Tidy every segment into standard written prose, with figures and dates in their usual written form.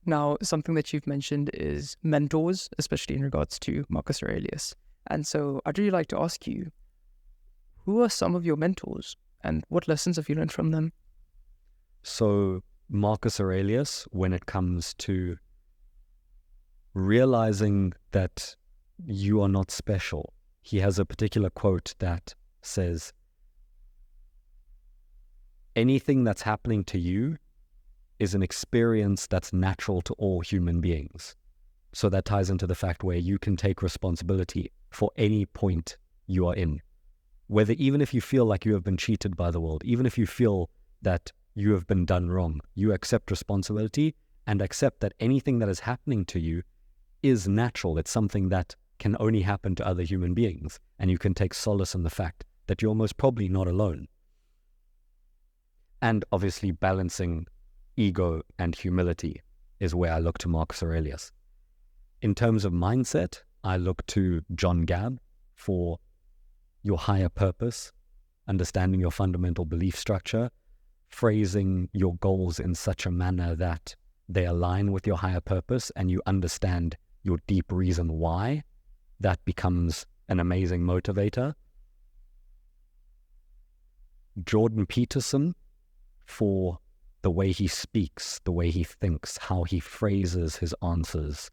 Now, something that you've mentioned is mentors, especially in regards to Marcus Aurelius. And so I'd really like to ask you, who are some of your mentors and what lessons have you learned from them? So Marcus Aurelius, when it comes to realizing that you are not special, he has a particular quote that says, anything that's happening to you is an experience that's natural to all human beings. So that ties into the fact where you can take responsibility for any point you are in. Whether even if you feel like you have been cheated by the world, even if you feel that you have been done wrong, you accept responsibility and accept that anything that is happening to you is natural. It's something that can only happen to other human beings. And you can take solace in the fact that you're most probably not alone. And obviously balancing ego and humility is where I look to Marcus Aurelius. In terms of mindset, I look to John Gabb for your higher purpose, understanding your fundamental belief structure, phrasing your goals in such a manner that they align with your higher purpose and you understand your deep reason why. That becomes an amazing motivator. Jordan Peterson for the way he speaks, the way he thinks, how he phrases his answers,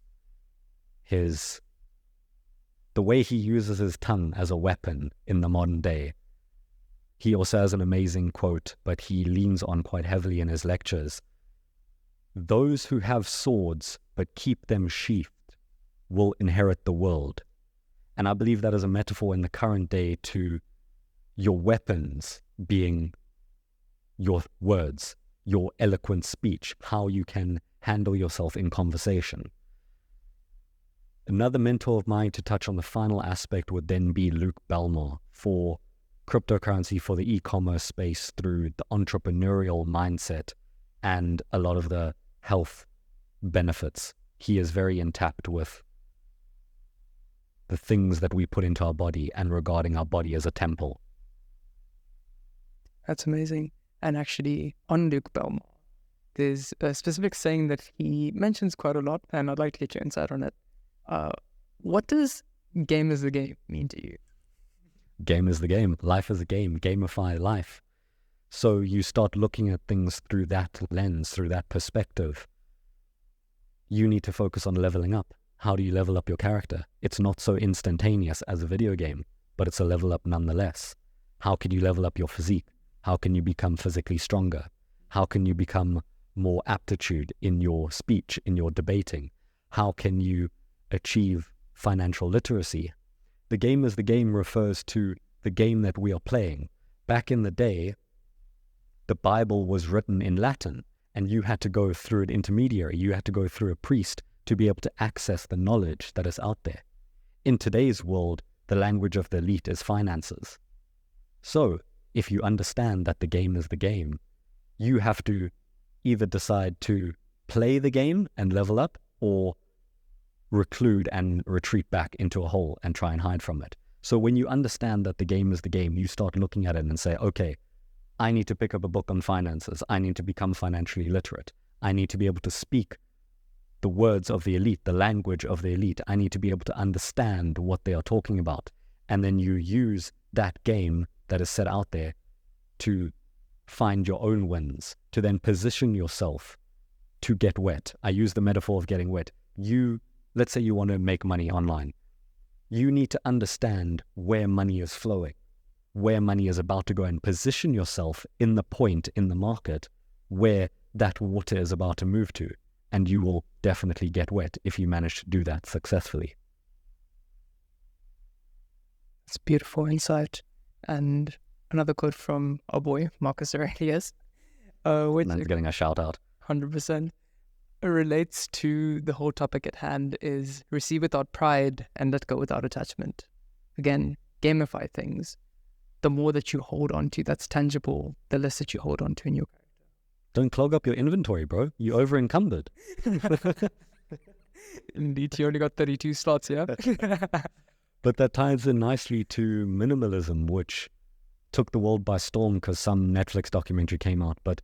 the way he uses his tongue as a weapon in the modern day. He also has an amazing quote, but he leans on quite heavily in his lectures. Those who have swords but keep them sheathed will inherit the world. And I believe that is a metaphor in the current day to your weapons being your words, your eloquent speech, how you can handle yourself in conversation. Another mentor of mine to touch on the final aspect would then be Luke Belmore for cryptocurrency, for the e-commerce space through the entrepreneurial mindset and a lot of the health benefits. He is very in tap with the things that we put into our body and regarding our body as a temple. That's amazing. And actually, on Luke Belmore, there's a specific saying that he mentions quite a lot, and I'd like to get your insight on it. What does game is the game mean to you? Game is the game. Life is a game. Gamify life. So you start looking at things through that lens, through that perspective. You need to focus on leveling up. How do you level up your character? It's not so instantaneous as a video game, but it's a level up nonetheless. How can you level up your physique? How can you become physically stronger? How can you become more aptitude in your speech, in your debating? How can you achieve financial literacy? The game is the game refers to the game that we are playing. Back in the day, the Bible was written in Latin, and you had to go through an intermediary. You had to go through a priest to be able to access the knowledge that is out there. In today's world, the language of the elite is finances. So, if you understand that the game is the game, you have to either decide to play the game and level up, or reclude and retreat back into a hole and try and hide from it. So when you understand that the game is the game, you start looking at it and say, okay, I need to pick up a book on finances. I need to become financially literate. I need to be able to speak the words of the elite, the language of the elite. I need to be able to understand what they are talking about. And then you use that game that is set out there to find your own wins, to then position yourself to get wet. I use the metaphor of getting wet. Let's say you want to make money online. You need to understand where money is flowing, where money is about to go, and position yourself in the point in the market where that water is about to move to. And you will definitely get wet if you manage to do that successfully. It's beautiful insight. And another quote from our boy, Marcus Aurelius, which Man's getting a shout out. 100% relates to the whole topic at hand, is receive without pride and let go without attachment. Again, gamify things. The more that you hold on to that's tangible, the less that you hold on to in your character. Don't clog up your inventory, bro. You're over encumbered. Indeed, you only got 32 slots, yeah? But that ties in nicely to minimalism, which took the world by storm because some Netflix documentary came out. But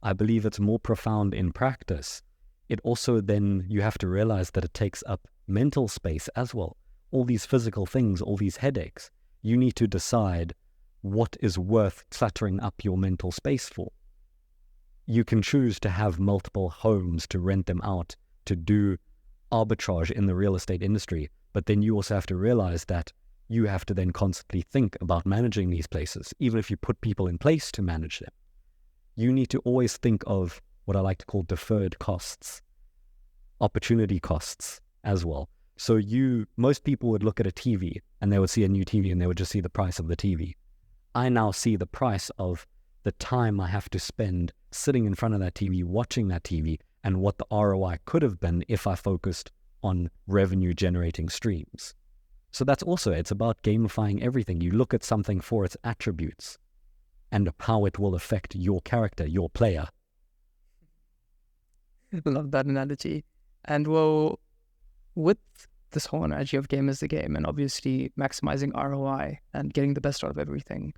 I believe it's more profound in practice. it also then you have to realize that it takes up mental space as well. All these physical things, all these headaches, you need to decide what is worth cluttering up your mental space for. You can choose to have multiple homes, to rent them out, to do arbitrage in the real estate industry, but then you also have to realize that you have to then constantly think about managing these places, even if you put people in place to manage them. You need to always think of what I like to call deferred costs, opportunity costs as well. So most people would look at a TV and they would see a new TV and they would just see the price of the TV. I now see the price of the time I have to spend sitting in front of that TV, watching that TV, and what the ROI could have been if I focused on revenue generating streams. So that's also, it's about gamifying everything. You look at something for its attributes and how it will affect your character, your player. I love that analogy. And well, with this whole analogy of game as the game and obviously maximizing ROI and getting the best out of everything,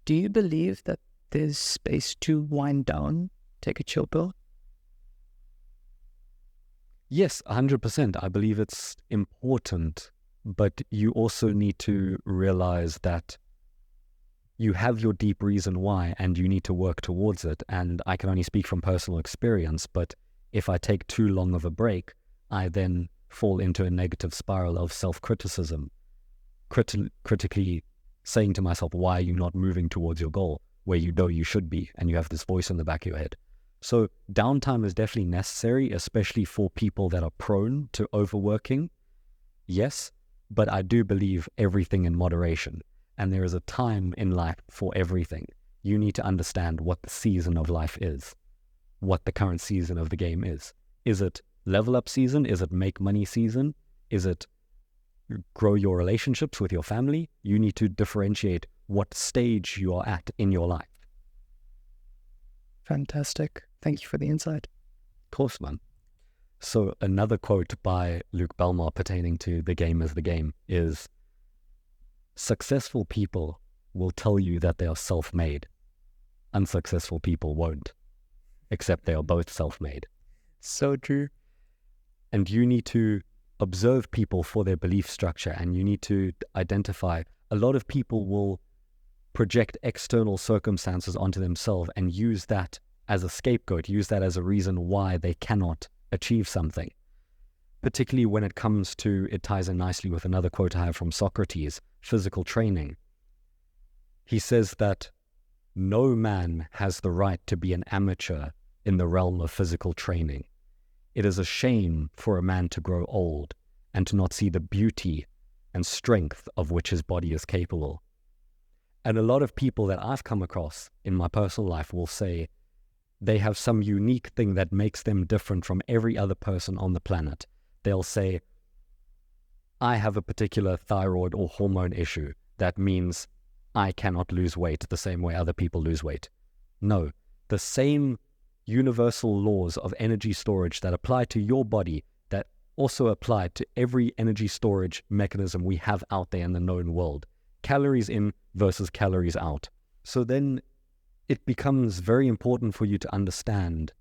do you believe that there's space to wind down, take a chill pill? Yes, 100%. I believe it's important, but you also need to realize that you have your deep reason why and you need to work towards it. And I can only speak from personal experience, but if I take too long of a break, I then fall into a negative spiral of self-criticism, critically saying to myself, why are you not moving towards your goal where you know you should be? And you have this voice in the back of your head. So downtime is definitely necessary, especially for people that are prone to overworking. Yes, but I do believe everything in moderation. And there is a time in life for everything. You need to understand what the season of life is, what the current season of the game is. Is it level up season? Is it make money season? Is it grow your relationships with your family? You need to differentiate what stage you are at in your life. Fantastic. Thank you for the insight. Of course, man. So another quote by Luke Belmar pertaining to the game as the game is, successful people will tell you that they are self-made. Unsuccessful people won't, except they are both self-made. So true. And you need to observe people for their belief structure, and you need to identify, a lot of people will project external circumstances onto themselves and use that as a scapegoat, use that as a reason why they cannot achieve something. Particularly when it comes to, it ties in nicely with another quote I have from Socrates, physical training. He says that no man has the right to be an amateur in the realm of physical training. It is a shame for a man to grow old and to not see the beauty and strength of which his body is capable. And a lot of people that I've come across in my personal life will say they have some unique thing that makes them different from every other person on the planet. They'll say, I have a particular thyroid or hormone issue that means I cannot lose weight the same way other people lose weight. No, the same universal laws of energy storage that apply to your body that also apply to every energy storage mechanism we have out there in the known world. Calories in versus calories out. So then it becomes very important for you to understand,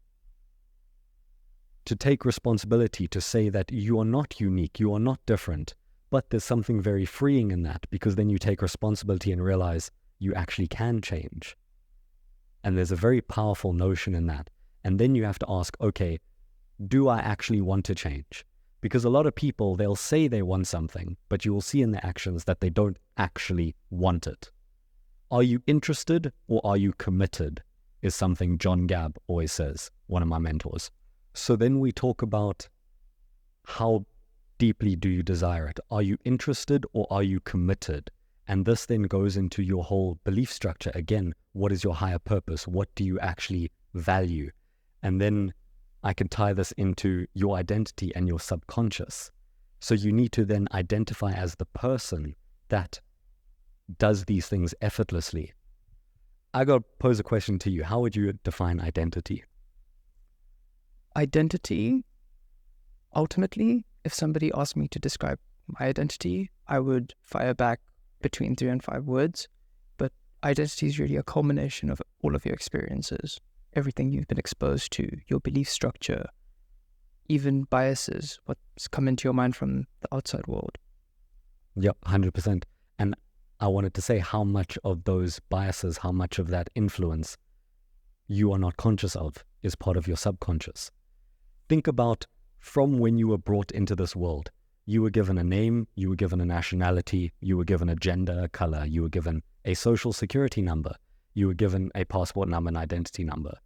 to take responsibility, to say that you are not unique, you are not different, but there's something very freeing in that, because then you take responsibility and realize you actually can change. And there's a very powerful notion in that. And then you have to ask, okay, do I actually want to change? Because a lot of people, they'll say they want something, but you will see in their actions that they don't actually want it. Are you interested or are you committed? Is something John Gabb always says, one of my mentors. So then we talk about how deeply do you desire it? Are you interested or are you committed? And this then goes into your whole belief structure. Again, what is your higher purpose? What do you actually value? And then I can tie this into your identity and your subconscious. So you need to then identify as the person that does these things effortlessly. I got to pose a question to you. How would you define identity? Identity, ultimately, if somebody asked me to describe my identity, I would fire back between 3 and 5 words. But identity is really a culmination of all of your experiences, everything you've been exposed to, your belief structure, even biases, what's come into your mind from the outside world. Yeah, 100%. And I wanted to say how much of those biases, how much of that influence you are not conscious of is part of your subconscious. Think about from when you were brought into this world. You were given a name, you were given a nationality, you were given a gender, a color, you were given a social security number, you were given a passport number and identity number.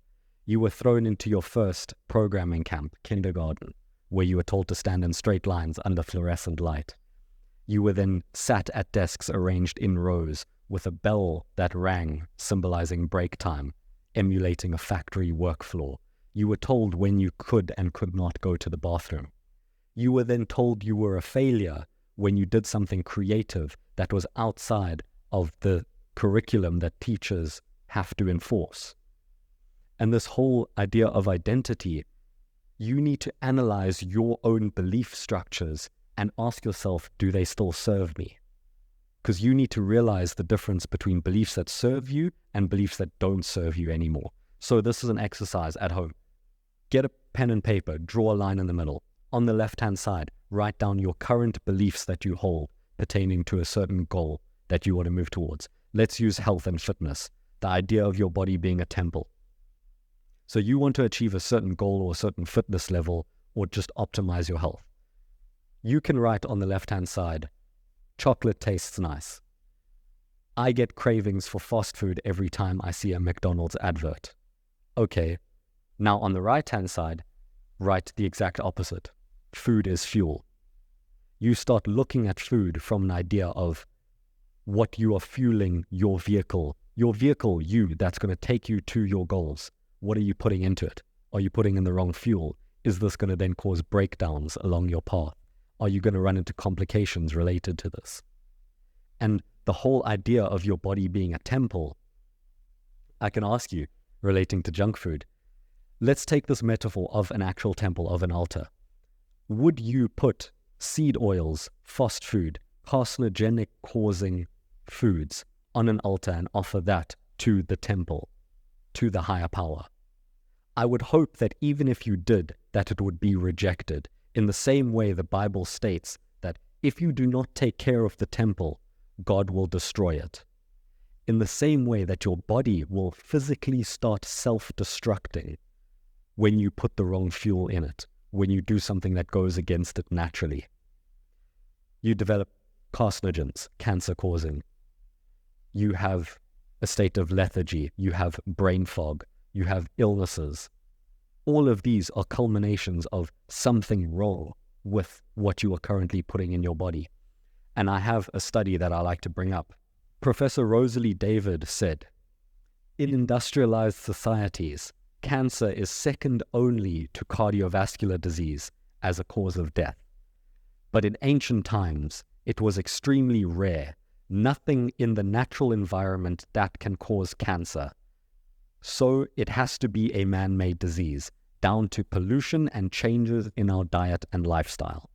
You were thrown into your first programming camp, kindergarten, where you were told to stand in straight lines under fluorescent light. You were then sat at desks arranged in rows with a bell that rang, symbolizing break time, emulating a factory work floor. You were told when you could and could not go to the bathroom. You were then told you were a failure when you did something creative that was outside of the curriculum that teachers have to enforce. And this whole idea of identity, you need to analyze your own belief structures and ask yourself, do they still serve me? Because you need to realize the difference between beliefs that serve you and beliefs that don't serve you anymore. So this is an exercise at home. Get a pen and paper, draw a line in the middle. On the left-hand side, write down your current beliefs that you hold pertaining to a certain goal that you want to move towards. Let's use health and fitness, the idea of your body being a temple. So you want to achieve a certain goal or a certain fitness level or just optimize your health. You can write on the left-hand side, chocolate tastes nice. I get cravings for fast food every time I see a McDonald's advert. Okay, now on the right-hand side, write the exact opposite. Food is fuel. You start looking at food from an idea of what you are fueling your vehicle, you, that's going to take you to your goals. What are you putting into it? Are you putting in the wrong fuel? Is this going to then cause breakdowns along your path? Are you going to run into complications related to this? And the whole idea of your body being a temple, I can ask you, relating to junk food, let's take this metaphor of an actual temple, of an altar. Would you put seed oils, fast food, carcinogenic causing foods on an altar and offer that to the temple, to the higher power? I would hope that even if you did, that it would be rejected. In the same way the Bible states that if you do not take care of the temple, God will destroy it. In the same way that your body will physically start self-destructing when you put the wrong fuel in it, when you do something that goes against it naturally. You develop carcinogens, cancer-causing. You have a state of lethargy. You have brain fog. You have illnesses. All of these are culminations of something wrong with what you are currently putting in your body. And I have a study that I like to bring up. Professor Rosalie David said, in industrialized societies, cancer is second only to cardiovascular disease as a cause of death. But in ancient times, it was extremely rare. Nothing in the natural environment that can cause cancer. So it has to be a man-made disease, down to pollution and changes in our diet and lifestyle.